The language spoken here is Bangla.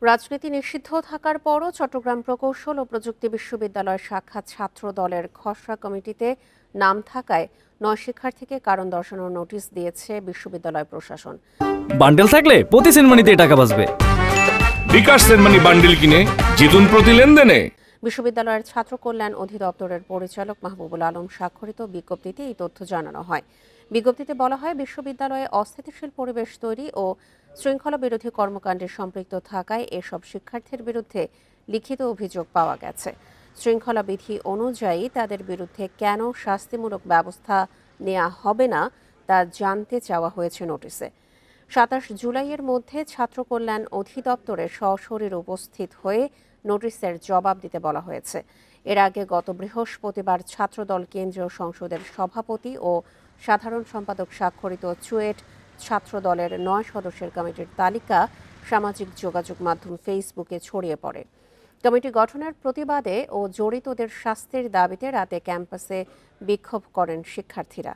রাজনীতি নিষিদ্ধ থাকার পরও চট্টগ্রাম প্রকৌশল ও প্রযুক্তি বিশ্ববিদ্যালয় শাখা ছাত্র দলের খসড়া কমিটিতে নাম থাকায় ৯ শিক্ষার্থীকে কারণ দর্শানোর নোটিশ দিয়েছে বিশ্ববিদ্যালয় প্রশাসন। বান্ডেল থাকলে প্রতি সেনমানিতে টাকা বাঁচবে। বিকাশ সেনমানি বান্ডেল কিনে জিতুন প্রতি লেনদেনে। বিশ্ববিদ্যালয়ের ছাত্র কল্যাণ অধিদপ্তরের পরিচালক মাহবুবুল আলম স্বাক্ষরিত বিজ্ঞপ্তিতে এই তথ্য জানানো হয়। বিজ্ঞপ্তিতে বলা হয়, বিশ্ববিদ্যালয়ে অস্থিতিশীল পরিবেশ তৈরি ও শৃঙ্খলা বিরোধী কর্মকাণ্ডে সম্পৃক্ত থাকায় এসব শিক্ষার্থীর বিরুদ্ধে লিখিত অভিযোগ পাওয়া গেছে। শৃঙ্খলা বিধি অনুযায়ী তাদের বিরুদ্ধে কেন শাস্তিমূলক ব্যবস্থা নেওয়া হবে না তা জানতে চাওয়া হয়েছে নোটিশে। ২৭ জুলাইয়ের মধ্যে ছাত্র কল্যাণ অধিদপ্তরে সশরীরে উপস্থিত হয়ে নোটিশের জবাব দিতে বলা হয়েছে। এর আগে গত বৃহস্পতিবার ছাত্রদল কেন্দ্রীয় সংসদের সভাপতি ও সাধারণ সম্পাদক স্বাক্ষরিত চুয়েট ছাত্রদলের ৯ সদস্যের কমিটির তালিকা সামাজিক যোগাযোগ মাধ্যম ফেসবুকে ছড়িয়ে পড়ে। কমিটি গঠনের প্রতিবাদে ও জড়িতদের শাস্তির দাবিতে রাতে ক্যাম্পাসে বিক্ষোভ করেন শিক্ষার্থীরা।